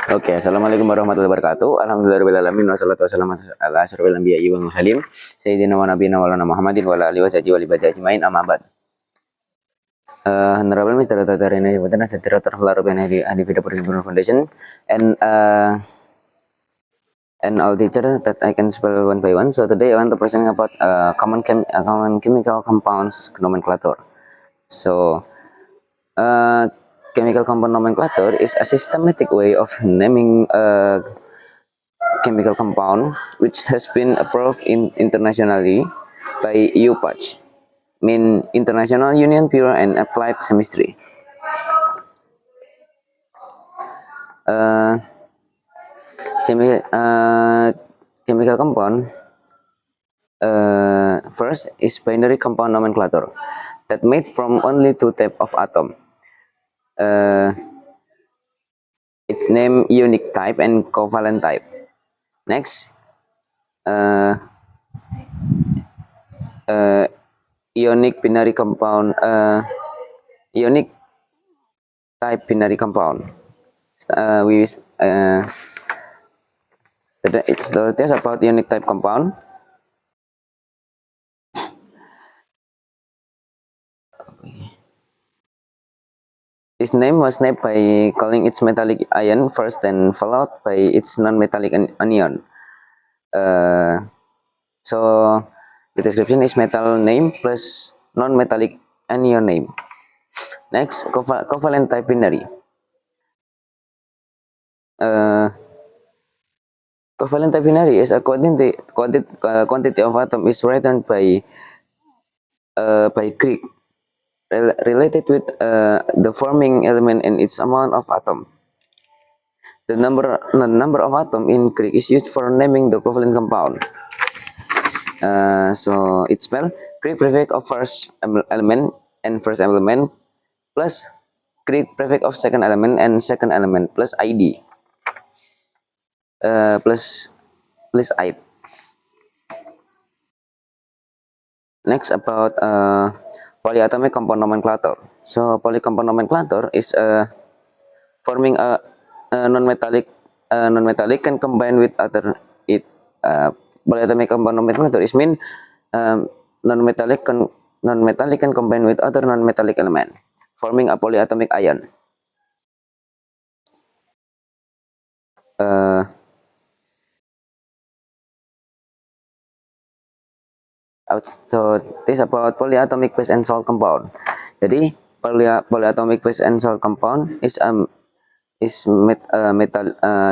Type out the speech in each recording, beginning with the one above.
Oke, assalamualaikum warahmatullahi wabarakatuh. Alhamdulillahirabbil alamin wassalatu wassalamu ala asyrofil anbiya'i wal mursalin sayyidina wa nabiyina maulana Muhammadin wa ala alihi wa sahbihi wa ibadihi ajmain amma ba'd. Honorable Mr. Dr. Rene Witness, the Director of Larubian Hadi Vida Persimpunan Foundation, and all teachers that I can spell one by one. So today I want to present about common chemical compounds nomenclature. So chemical compound nomenclature is a systematic way of naming chemical compound which has been approved internationally by EUPACH, mean International Union Pure and Applied Chemistry. Chemical compound first is binary compound nomenclature that made from only two types of atom. Its name ionic type and covalent type. Next, ionic binary compound, ionic type binary compound. It's the test about ionic type compound. Its name was named by calling its metallic ion first, then followed by its non-metallic anion. So the description is metal name plus non-metallic anion name. Next, covalent type binary. Covalent type binary is a quantity of atom is written by Greek related with the forming element and its amount of atom. The number of atom in Greek is used for naming the covalent compound. So it's spelled Greek prefix of first element and first element plus Greek prefix of second element and second element plus ID plus I. Next about polyatomic compound nomenclature. So polycompound nomenclature is forming a non-metallic can combine with other polyatomic compound nomenclature is mean non-metallic can combine with other non-metallic element forming a polyatomic ion. So this about polyatomic base and salt compound. Jadi polyatomic base and salt compound is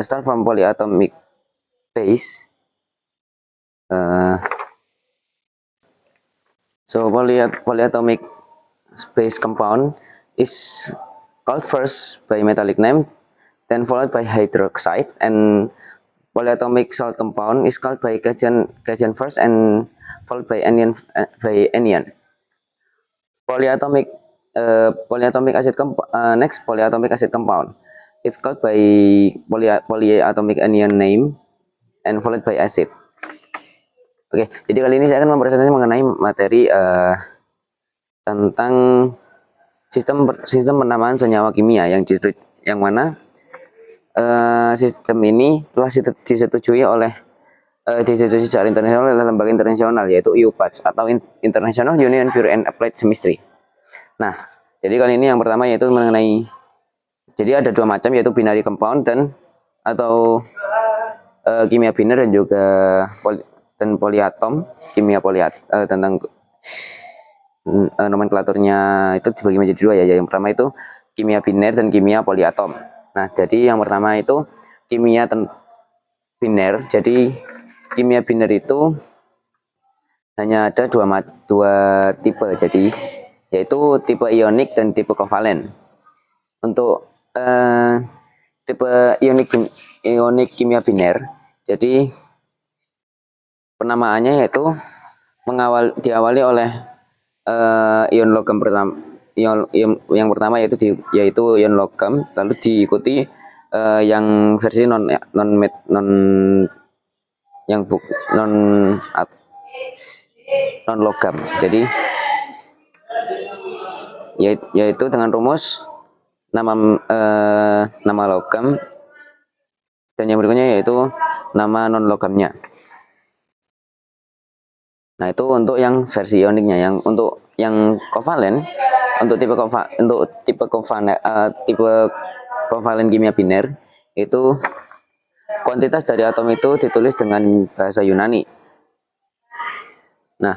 start from polyatomic base. So polyatomic base compound is called first by metallic name, then followed by hydroxide, and polyatomic salt compound is called by cation first and followed by anion. Polyatomic acid next polyatomic acid compound. It's called by polyatomic anion name and followed by acid. Oke, jadi kali ini saya akan mempresentasikan mengenai materi tentang sistem penamaan senyawa kimia yang mana sistem ini telah disetujui secara internasional oleh lembaga internasional yaitu EUPACH atau International Union Pure and Applied Chemistry. Nah, jadi kali ini yang pertama yaitu mengenai, jadi ada dua macam yaitu binary compound atau kimia biner dan juga polyatom, kimia tentang nomenklaturnya itu dibagi menjadi dua ya. Yang pertama itu kimia biner dan kimia polyatom. Nah, jadi yang pertama itu kimia biner. Jadi kimia biner itu hanya ada dua tipe. Jadi yaitu tipe ionik dan tipe kovalen. Untuk tipe ionik kimia biner, jadi penamaannya yaitu diawali oleh ion logam pertama. Yang pertama yaitu ion logam, lalu diikuti yang versi non logam. Jadi yaitu dengan rumus nama logam Dan yang berikutnya yaitu nama non logamnya. Nah, itu untuk yang versi ioniknya. Yang untuk yang kovalen, untuk tipe kovalen kimia biner itu kuantitas dari atom itu ditulis dengan bahasa Yunani. Nah,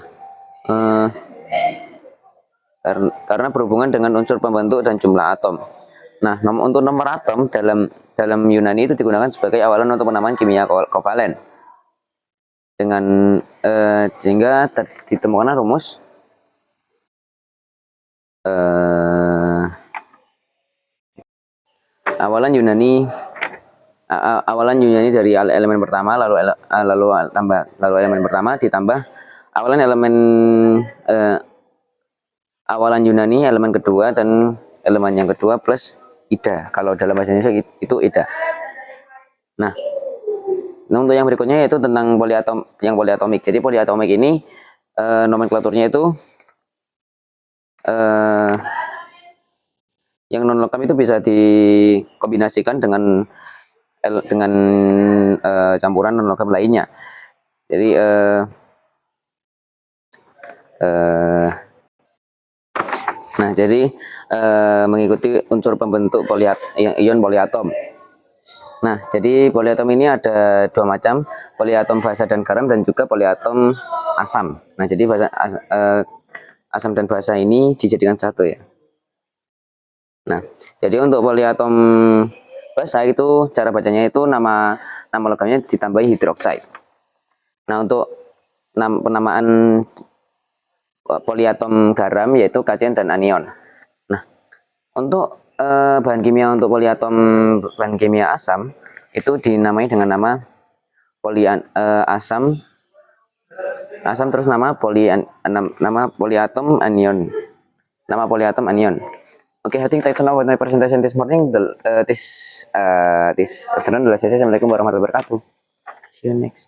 karena berhubungan dengan unsur pembentuk dan jumlah atom. Nah, untuk nomor atom dalam Yunani itu digunakan sebagai awalan untuk penamaan kimia kovalen. Dengan sehingga ditemukan rumus awalan Yunani dari elemen pertama lalu elemen pertama ditambah awalan Yunani elemen kedua dan elemen yang kedua plus ida. Kalau dalam bahasa Indonesia itu ida. Nah, untuk yang berikutnya yaitu tentang poliatomik. Jadi poliatomik ini nomenklaturnya itu yang non logam itu bisa dikombinasikan dengan campuran non logam lainnya. Jadi mengikuti unsur pembentuk ion poliatom. Nah, jadi poliatom ini ada dua macam, poliatom basa dan garam dan juga poliatom asam. Nah, jadi asam dan basa ini dijadikan satu ya. Nah, jadi untuk poliatom basa itu cara bacanya itu nama logamnya ditambahi hidroksida. Nah, untuk penamaan poliatom garam yaitu kation dan anion. Nah, untuk bahan kimia untuk bahan kimia asam itu dinamai dengan nama asam terus nama poliatom anion. Nama poliatom anion. Okay, I think that's enough with my presentation this morning. This afternoon. Assalamualaikum warahmatullahi wabarakatuh. See you next.